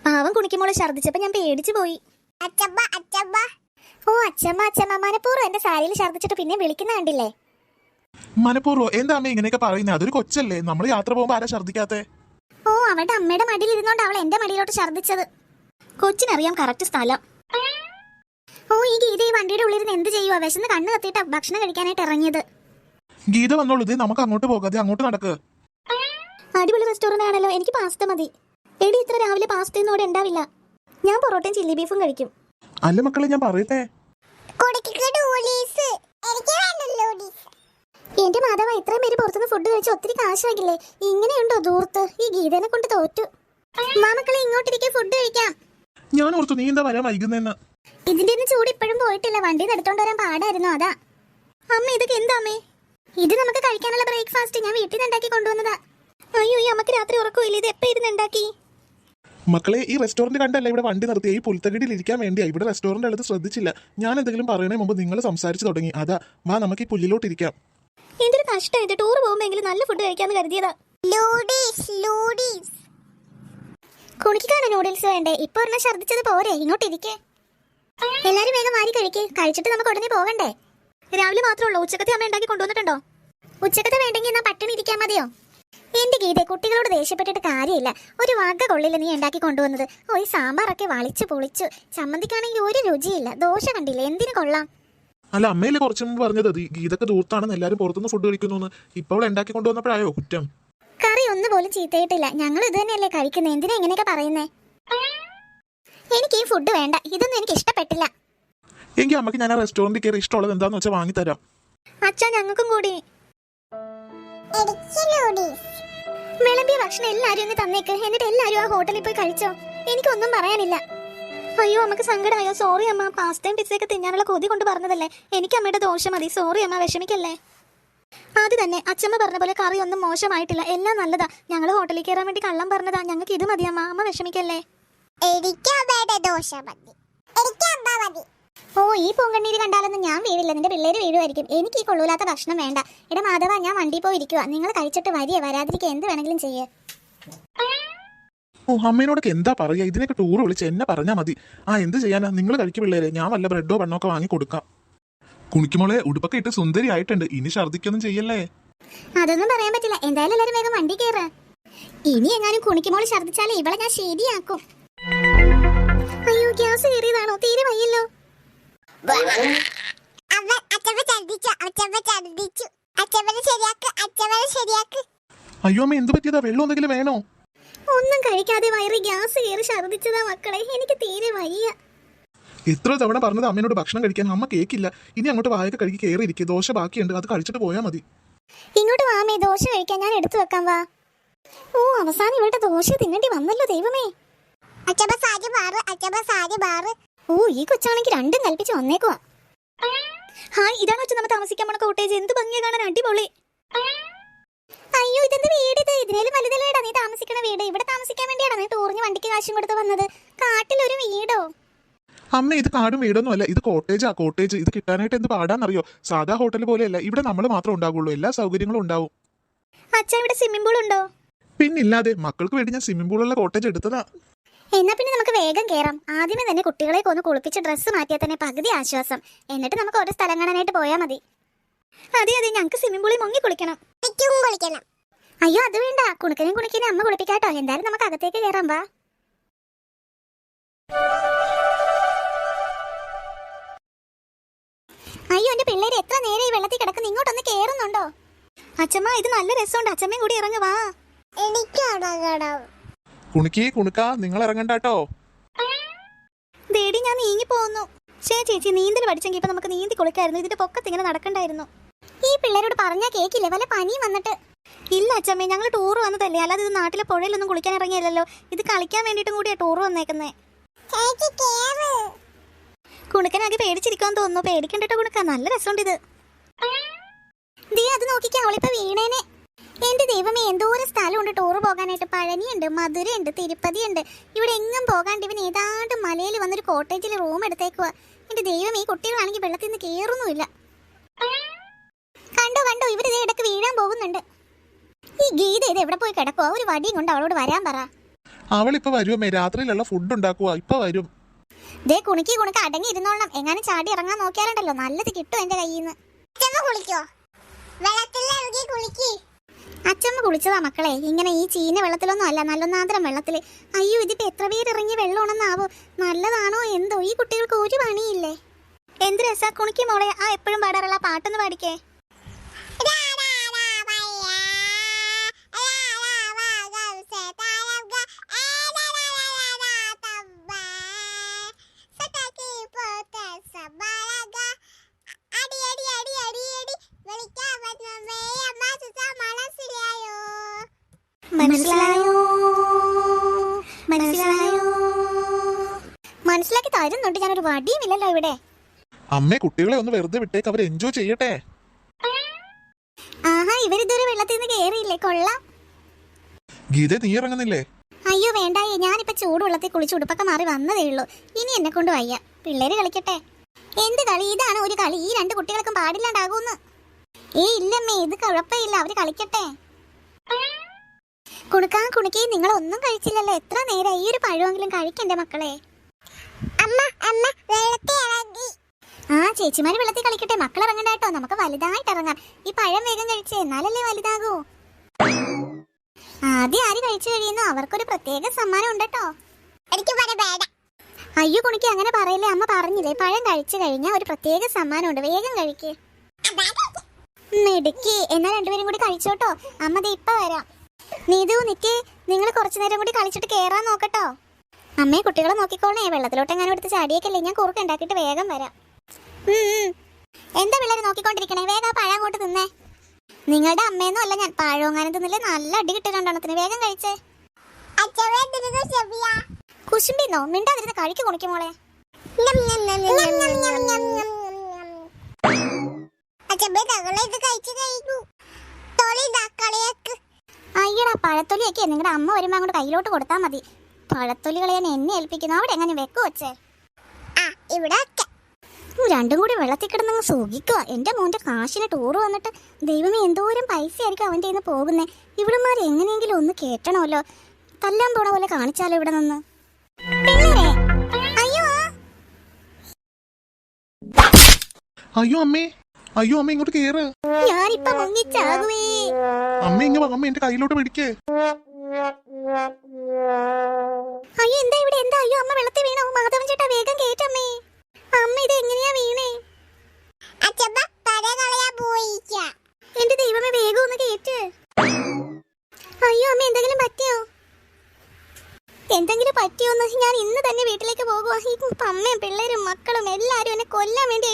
പാവം കുണിക്കുമോളെ ഛർദ്ദിച്ചപ്പോ ഞാൻ പേടിച്ചു പോയി. ഓ അച്ഛമ്മ മനപ്പൂർവ്വം എന്റെ സാരിയിൽ ഛർദ്ദിച്ചിട്ട് പിന്നെ വിളിക്കുന്ന കണ്ടില്ലേ? മനപ്പൂർവ്വം എന്താ അമ്മ ഇങ്ങനെയൊക്കെ പറയുന്നത്? അതൊരു കൊച്ചല്ലേ, നമ്മൾ യാത്ര പോകുമ്പോ ആരാ ഛർദ്ദിക്കാത്തെ? ഓ അവളുടെ അമ്മയുടെ മടിയിൽ ഇരുന്നോണ്ട് അവൾ എന്റെ മടിയിലോട്ട് ഛർദ്ദിച്ചത്. കൊച്ചിനറിയാം കറക്റ്റ് സ്ഥലം. ഓ ഈ ഗീത ഈ വണ്ടിയുടെ ഉള്ളിരുന്ന് എന്ത് ചെയ്യുവാ? വിശന്ന് കണ്ണ് കത്തിയിട്ടാ ഭക്ഷണം കഴിക്കാനായിട്ട് ഇറങ്ങിയത്. ഗീത വന്നോളൂ, ഇത് നമുക്ക് അങ്ങോട്ട് പോകാതെ അങ്ങോട്ട് നടക്ക്. അടിപൊളി റെസ്റ്റോറന്റ് ആണല്ലോ, എനിക്ക് പാസ്ത മതി. എടി ഇത്ര രാവിലെ പാസ്തയൊന്നും ഇവിടെ ഉണ്ടാവില്ല. ഞാൻ പൊറോട്ടയും ചില്ലി ബീഫും കഴിക്കും. അല്ല മക്കളെ ഞാൻ പറയട്ടെ, എന്റെ മാധവ ഇത്രയും പേര് പുറത്തുനിന്ന് ഫുഡ് കഴിച്ച് ഒത്തിരി കാശാകില്ലേ? ഇങ്ങനെയുണ്ടോ ദൂർത്ത്? ഈ ഗീതനെ കൊണ്ട് തോറ്റു. മാമക്കളെ ഇങ്ങോട്ടിരിക്കെ ഫുഡ് കഴിക്കാം. ഞാൻ ഓർത്തു നീ എന്താ വരാൻ വൈകുന്നേന്ന്. ഇതിന്റെ ഒന്നും ചൂട് ഇപ്പോഴും പോയിട്ടില്ല, വണ്ടി എടുത്തോണ്ട് വരാൻ പാടായിരുന്നു അതാ. അമ്മ ഇതൊക്കെ എന്താ അമ്മേ? ഇത് നമുക്ക് കഴിക്കാനുള്ള ബ്രേക്ക്ഫാസ്റ്റ്, ഞാൻ വീട്ടിൽ നിന്ന് ഉണ്ടാക്കി കൊണ്ടുവന്നതാ. അയ്യോ ഈ അമ്മക്ക് രാത്രി ഉറക്കമില്ല, ഇത് എപ്പോ ഇരുന്ന് ഉണ്ടാക്കി? മക്കളെ ഈ റെസ്റ്റോറന്റ് കണ്ടല്ല ഇവിടെ വണ്ടി നിർത്തിയ, ഈ പുൽത്തകിടിയിൽ ഇരിക്കാൻ വേണ്ടിയാ. ഇവിടെ റെസ്റ്റോറന്റ് ഉള്ളത് ശ്രദ്ധിച്ചില്ല. ഞാൻ എന്തെങ്കിലും പറയണേ മുമ്പ് നിങ്ങൾ സംസാരിച്ചു തുടങ്ങി. അതാ വാ നമുക്ക് ഈ പുല്ലിലോട്ട് ഇരിക്കാം. എന്തൊരു കഷ്ടമായിട്ട് ടൂർ പോകുമ്പോ നല്ല ഫുഡ് കഴിക്കാന്ന് കരുതിയതാ. കുണിക്കാണ് നൂഡിൽസ് വേണ്ടേ? ഇപ്പൊ ഒരെണ്ണം ഛർദ്ദിച്ചത് പോരെ, ഇങ്ങോട്ട് ഇരിക്കേ. എല്ലാരും വേഗം വാരി കഴിക്കേ, കഴിച്ചിട്ട് നമുക്ക് ഉടനെ പോകണ്ടേ? രാവിലെ മാത്രമേ ഉച്ചക്കത്തെ അമ്മ ഉണ്ടാക്കി കൊണ്ടുവന്നിട്ടുണ്ടോ? ഉച്ചക്കത്തെ വേണ്ടെങ്കിൽ എന്നാ പട്ടിണി ഇരിക്കാൻ മതിയോ? എന്റെ ഗീത കുട്ടികളോട് ദേഷ്യപ്പെട്ടിട്ട് കാര്യമില്ല. ഒരു വക കൊള്ളില്ല നീ ഉണ്ടാക്കി കൊണ്ടുവന്നത്. ഓ ഈ സാമ്പാറൊക്കെ വളിച്ചു പൊളിച്ചു, ചമ്മന്തിക്കാണെങ്കിൽ ഒരു രുചിയില്ല. ദോശ കണ്ടില്ല, എന്തിനു കൊള്ളാം. അല്ല അമ്മയില് കുറച്ചു മുമ്പ് പറഞ്ഞത് ഗീതൊക്കെ ദൂർത്താണെന്ന്, എല്ലാരും പുറത്തുനിന്ന് ഫുഡ് കഴിക്കുന്നു. ഇപ്പോൾ ഉണ്ടാക്കി കൊണ്ടുവന്നപ്പോഴായോ കുറ്റം? കറി ഒന്നുപോലും ചീത്തയിട്ടില്ല, ഞങ്ങൾ ഇത് തന്നെയല്ലേ കഴിക്കുന്നത്. എന്തിനാ ഇങ്ങനെയൊക്കെ പറയുന്നേ? എനിക്ക് ഈ ഫുഡ് വേണ്ട, ഇതൊന്നും എനിക്ക് ഇഷ്ടപ്പെട്ടില്ല. എങ്കിൽ അമ്മക്ക് ഞാൻ ആ റെസ്റ്റോറന്റിൽ കയറി ഇഷ്ടമുള്ളത് എന്താന്ന് വെച്ചാൽ വാങ്ങിത്തരാം. അച്ഛാ ഞങ്ങൾക്കും കൂടി വിളമ്പിയ ഭക്ഷണം എല്ലാരും ഒന്ന് തന്നേക്ക്, എന്നിട്ട് എല്ലാരും ആ ഹോട്ടലിൽ പോയി കഴിച്ചോ. എനിക്കൊന്നും പറയാനില്ല. അയ്യോ അമ്മക്ക് സങ്കടമായോ? സോറി അമ്മ, പാസ്തയും പിസ്സയൊക്കെ തിന്നാനുള്ള കൊതി കൊണ്ട് പറഞ്ഞതല്ലേ. എനിക്ക് അമ്മയുടെ ദോഷം മതി. സോറി അമ്മ, വിഷമിക്കല്ലേ. അത് തന്നെ അച്ഛമ്മ പറഞ്ഞ പോലെ കറി ഒന്നും മോശമായിട്ടില്ല, എല്ലാം നല്ലതാ. ഞങ്ങൾ ഹോട്ടലിൽ കയറാൻ വേണ്ടി കള്ളം പറഞ്ഞതാ. ഞങ്ങൾക്ക് ഇത് മതി അമ്മ, അമ്മ വിഷമിക്കല്ലേ. ഓ ഈ പൂങ്കണ്ണീര് കണ്ടാലൊന്നും ഞാൻ വീഴില്ല, നിന്റെ പിള്ളേര് വീഴുമായിരിക്കും. എനിക്ക് ഈ കൊള്ളൂലാത്ത ഭക്ഷണം വേണ്ട. എടാ മാധവ ഞാൻ വണ്ടി പോയി ഇരിക്കുക, നിങ്ങൾ കഴിച്ചിട്ട് വരിക, വരാതിരിക്കുക, എന്ത് വേണമെങ്കിലും ചെയ്യേ. ഓ അമ്മേനോടൊക്കെ എന്താ പറയാ? ഇതിനൊക്കെ ടൂർ വിളിച്ച് എന്നെ പറഞ്ഞാൽ മതി. ആ എന്ത് ചെയ്യാനാ, നിങ്ങൾ കഴിക്കും പിള്ളേരെ, ഞാൻ വല്ല ബ്രെഡോ ബണ്ണോ ഒക്കെ വാങ്ങി കൊടുക്കാം. കുണിക്കുമോളെ ഉടുപ്പൊക്കെ ഇട്ട് സുന്ദരി ആയിട്ടുണ്ട്, ഇനി ഛർദ്ദിക്കൊന്നും ചെയ്യല്ലേ. അതൊന്നും പറയാൻ പറ്റില്ല. എന്തായാലും എല്ലാവരും വേഗം വണ്ടി കയറ്. ഇനി എങ്ങാനും കുണിക്കുമോള് ഛർദ്ദിച്ചാലേ ഇവളെ ഞാൻ ശരിയാക്കും. അയ്യോ ഗ്യാസ് കയറിയതാണോ? തീരെ വയ്യല്ലോ. അയ്യോ അമ്മ എന്ത് പറ്റിയതാ? വെള്ളം എന്തെങ്കിലും വേണോ? ഒന്നും കഴിക്കാതെ വയറ് ഗ്യാസ് കയറി ഛർദ്ദിച്ചതാ മക്കളെ, എനിക്ക് തീരെ വയ്യ. എത്ര തവണ പറഞ്ഞത് അമ്മേനോട് ഭക്ഷണം കഴിക്കാൻ, അമ്മ കേക്കില്ല. ഇനി അങ്ങോട്ട് വായൊക്കെ കഴുകി കയറിയിരിക്കും. ദോശ ബാക്കിയുണ്ട്, അത് കഴിച്ചിട്ട് പോയാൽ മതി. ഇങ്ങോട്ട് വാമേ, ദോശ കഴിക്കാൻ ഞാൻ എടുത്തു വെക്കാം, വാ. ഓ അവസാനം ഇവളുടെ ദോശ തിന്നേണ്ടി വന്നല്ലോ ദൈവമേ. ഓ ഈ കൊച്ചാണെങ്കിൽ രണ്ടും കൽപ്പിച്ച് വന്നേക്കുവാ. ഹായ്, ഇതാണ് വെച്ച് നമ്മൾ താമസിക്കാൻ പോണ കോട്ടേജ്. എന്ത് ഭംഗിയ കാണാൻ, അടിപൊളി. അയ്യോ ഇതെന്ത് വീട് ഇത്? ഇതിനേലും വലുതല്ലേടാ നീ താമസിക്കണ വീട്. ഇവിടെ താമസിക്കാൻ വേണ്ടിയാണോ നീ ടൂറിന് വണ്ടിക്ക് കാശും കൊടുത്ത് വന്നത്? കാട്ടിലൊരു വീടോ? അമ്മ ഇത് കാടും വീടൊന്നും അല്ല, ഇത് കോട്ടേജാ. കോട്ടേജ് ഇത് കിട്ടാനായിട്ട് എന്ത് പാടാന്നറിയോ? സാധാ ഹോട്ടൽ പോലെയല്ല, ഇവിടെ നമ്മൾ മാത്രം ഉണ്ടാകുള്ളൂ, എല്ലാ സൗകര്യങ്ങളും ഉണ്ടാവും. അച്ഛാ ഇവിടെ സ്വിമ്മിംഗ് പൂൾ ഉണ്ടോ? പിന്നില്ലാതെ, മക്കൾക്ക് വേണ്ടി ഞാൻ സ്വിമ്മിംഗ് പൂളുള്ള കോട്ടേജ് എടുത്തതാ. എന്നാ പിന്നെ നമുക്ക് വേഗം കയറാം. ആദ്യമേ തന്നെ കുട്ടികളെ ഒന്ന് കുളിപ്പിച്ച് ഡ്രസ്സ് മാറ്റിയാൽ തന്നെ പകുതി ആശ്വാസം. എന്നിട്ട് നമുക്ക് ഓരോ സ്ഥലം കാണാനായിട്ട് പോയാൽ മതി. അതെ അതെ, ഞങ്ങൾക്ക് സ്വിമ്മിംഗ് പൂളിൽ മുങ്ങി കുളിക്കണം. അയ്യോ അത് വേണ്ട, കുണുക്കനെയും അമ്മ കുളിപ്പിക്കാട്ടോ. എന്തായാലും നമുക്ക് അകത്തേക്ക് കയറാം, വാ. അയ്യോ എന്റെ പിള്ളേര് എത്ര നേരം ഈ വെള്ളത്തിൽ കിടക്കുന്നു, ഇങ്ങോട്ടൊന്ന് കേറുന്നുണ്ടോ? അച്ഛമ്മ ഇത് നല്ല രസമുണ്ട്, അച്ഛമ്മയും കൂടി ഇറങ്ങി വാ. കുണുക്ക നിങ്ങൾ ഇറങ്ങണ്ടാട്ടോ. ദേടി ഞാൻ നീങ്ങി പോകുന്നു. ചേച്ചി നീന്തൽ പഠിച്ചെങ്കിൽ ഇപ്പൊ നമുക്ക് നീന്തി കുളിക്കായിരുന്നു, ഇതിന്റെ പൊക്കത്ത് ഇങ്ങനെ നടക്കണ്ടായിരുന്നു. ഈ പിള്ളേരോട് പറഞ്ഞാ കേക്കില്ലേ, വല്ല പനിയും വന്നിട്ട്. ഇല്ല അച്ഛമ്മേ, ഞങ്ങൾ ടൂർ വന്നതല്ലേ, അല്ലാതെ ഇത് നാട്ടിലെ പുഴയിലൊന്നും കുളിക്കാൻ ഇറങ്ങിയല്ലോ. ഇത് കളിക്കാൻ വേണ്ടിയിട്ടും കൂടിയാ ടൂർ വന്നേക്കുന്നേ. കുണുക്കനാകെ പേടിച്ചിരിക്കാന്ന് തോന്നുന്നു. പേടിക്കണ്ടിട്ടോ കുണുക്ക, നല്ല രസമുണ്ട് ഇത്. ദേ അത് നോക്കിക്കാ, അവളിപ്പോ വീണേനെ. എന്റെ ദൈവമേ എന്തോരം സ്ഥലമുണ്ട് ടൂർ പോകാനായിട്ട്. പഴനിയുണ്ട്, മധുരയുണ്ട്, തിരുപ്പതിയുണ്ട്. ഇവിടെ എങ്ങും പോകാണ്ട് ഇവൻ ഏതാണ്ട് മലയിൽ വന്നൊരു കോട്ടേജിൽ റൂം എടുത്തേക്കുവാ. എന്റെ ദൈവമേ ഈ കുട്ടികളാണെങ്കിൽ വെള്ളത്തിൽ നിന്ന് കേറുന്നുമില്ല. കണ്ടോ ഇവരിതേ ഇടക്ക് വീഴാൻ പോകുന്നുണ്ട്. ഈ ഗീത ഇത് എവിടെ പോയി കിടക്കുവാ? ഒരു വടിയും കൊണ്ട് അവളോട് വരാൻ പറ. അവളിപ്പോ വരുമേ, രാത്രിയിലുള്ള ഫുഡ് ഉണ്ടാക്കുക, ഇപ്പൊ വരും. ദേ കുണുക്കി അടങ്ങി ഇരുന്നോളണം. എങ്ങാനും ചാടി ഇറങ്ങാൻ നോക്കിയാലുണ്ടല്ലോ നല്ലത് കിട്ടും എന്റെ കയ്യിൽ നിന്ന്. അച്ചമ്മ കുളിച്ചതാ മക്കളെ. ഇങ്ങനെ ഈ ചീന വെള്ളത്തിലൊന്നും അല്ല, നല്ലൊന്നാന്തരം വെള്ളത്തില്. അയ്യോ, ഇതിപ്പോ എത്ര പേര് ഇറങ്ങി വെള്ളമാണെന്നാവോ. നല്ലതാണോ എന്തോ, ഈ കുട്ടികൾക്ക് ഒരു പണിയില്ലേ. എന്ത് രസാ കുണിക്കി മോളെ, ആ എപ്പോഴും പാടാറുള്ള പാട്ടൊന്ന് പാടിക്കേ. മനസ്സിലാക്കി തരുന്നുണ്ട്, ഞാനൊരു വടിയുമില്ലല്ലോ ഇവിടെ. അമ്മേ, കുട്ടികളെ ഒന്ന് വെറുതെ വിട്ടേക്ക്, അവർ എൻജോയ് ചെയ്യട്ടെ. ആഹാ, ഇവരിതുവരെ വെള്ളത്തിൽ നിന്ന് കേറിയില്ലേ, കൊള്ളാം. ഗീത, നീ ഇറങ്ങുന്നില്ലേ? അയ്യോ വേണ്ടായേ, ഞാനിപ്പോ ചൂടുവെള്ളത്തിൽ കുളിച്ച് ഉടുപ്പൊക്കെ മാറി വന്നതേ ഉള്ളൂ. ഇനി എന്നെ കൊണ്ട് വയ്യ, പിള്ളേര് കളിക്കട്ടെ. എന്ത് കളി, ഇതാണ് ഒരു കളി. ഈ രണ്ട് കുട്ടികൾക്കും പാടില്ലാണ്ടാകൂന്ന്. ഇല്ലമ്മേ, ഇത് കുഴപ്പമില്ല, അവര് കളിക്കട്ടെ. കുണുക്കി, നിങ്ങൾ ഒന്നും കഴിച്ചില്ലല്ലോ, എത്ര നേരം. ഈ ഒരു പഴമെങ്കിലും കഴിക്കണ്ടേ മക്കളെ. ആ ചേച്ചിമാര് വെള്ളത്തിൽ കളിക്കട്ടെ, മക്കൾ ഇറങ്ങണ്ട കേട്ടോ. നമുക്ക് വലുതായിട്ട് ഇറങ്ങാം. ഈ പഴം വേഗം കഴിച്ചേ, എന്നാലല്ലേ വലുതാകൂ. ആദ്യം ആര് കഴിച്ചു കഴിയുന്നു അവർക്കൊരു പ്രത്യേക സമ്മാനം ഉണ്ട് കേട്ടോ. അയ്യോ കുണിക്ക്, അങ്ങനെ പറയില്ലേ. അമ്മ പറഞ്ഞില്ലേ, പഴം കഴിച്ചു കഴിഞ്ഞാൽ ഒരു പ്രത്യേക സമ്മാനം ഉണ്ട്, വേഗം കഴിക്ക്. മിടുക്കി, എന്നാൽ രണ്ടുപേരും കൂടി കഴിച്ചോട്ടോ. അമ്മ ദേ ഇപ്പൊ വരാം. നീതു, നിക്ക്, നിങ്ങൾ കുറച്ചു നേരം കൂടി കളിച്ചിട്ട് കേറാൻ നോക്കട്ടോ. അമ്മയെ കുട്ടികളെ നോക്കിക്കോളേ, വെള്ളത്തിലോട്ട് എങ്ങാനും എടുത്ത് ചാടിയേക്കല്ലേ. ഞാൻ കുറുക്ക് ഉണ്ടാക്കിയിട്ട് വേഗം വരാം. എന്താ പിള്ളേർ നോക്കിക്കൊണ്ടിരിക്കണേ, വേഗം പഴം അങ്ങോട്ട് തിന്നേ. നിങ്ങളുടെ അമ്മയൊന്നും അല്ല ഞാൻ, പഴങ്ങാനും തിന്നില്ലേ, നല്ല അടി കിട്ടി രണ്ടെണ്ണത്തിന്. വേഗം കഴിച്ചേ. കുശുമ്പിന്നോ, മിണ്ടാതിരുന്ന് കഴിക്ക് കുണിക്കും മോളെ. അയ്യടാ, പഴത്തൊലിയൊക്കെ നിങ്ങളുടെ അമ്മ വരുമ്പോ അങ്ങോട്ട് കയ്യിലോട്ട് കൊടുത്താൽ മതി. പഴത്തൊലികളെ ഞാൻ എന്നെ ഏൽപ്പിക്കുന്നു. അവിടെ എങ്ങനെ വെക്കു വച്ചേ? ഇവിടെ രണ്ടും കൂടി വെള്ളത്തിൽ കിടന്നങ്ങ് സുഖിക്കുക. എന്റെ മോന്റെ കാശിന് ടൂറ് വന്നിട്ട് ദൈവമേ, എന്തോരം പൈസ ആയിരിക്കും അവന്റെ കയ്യിൽ നിന്ന് പോകുന്നേ. ഇവിടുമാര് എങ്ങനെയെങ്കിലും ഒന്ന് കേട്ടണമല്ലോ. തല്ലാൻ പോണ പോലെ കാണിച്ചാലോ ഇവിടെ നിന്ന്. അയ്യോ അമ്മേ, ഇങ്ങോട്ട് കേറ്. ഞാനിപ്പോ മുങ്ങിച്ചാകുവേ. അമ്മ ഇങ്ങ വാ, അമ്മ എന്റെ കയ്യിലോട്ട് പിടിക്കേ. അയ്യോ, എന്താ ഇവിടെ, എന്താ? അയ്യോ, അമ്മ വെള്ളത്തിൽ വീണോ? മാധവൻ ചേട്ടാ, വേഗം കേട്ടമ്മേ. അമ്മ ഇത് എങ്ങനെയാ വീണേ? എന്റെ ദൈവമേ, വേഗം ഒന്ന് കേറ്റ്. അയ്യോ അമ്മ, എന്തെങ്കിലും പറ്റിയോ? എന്തെങ്കിലും പറ്റിയോന്ന്? ഞാൻ ഇന്ന് തന്നെ വീട്ടിലേക്ക് പോകുക. ഈ അമ്മയും പിള്ളേരും മക്കളും എല്ലാരും എന്നെ കൊല്ലാൻ വേണ്ടി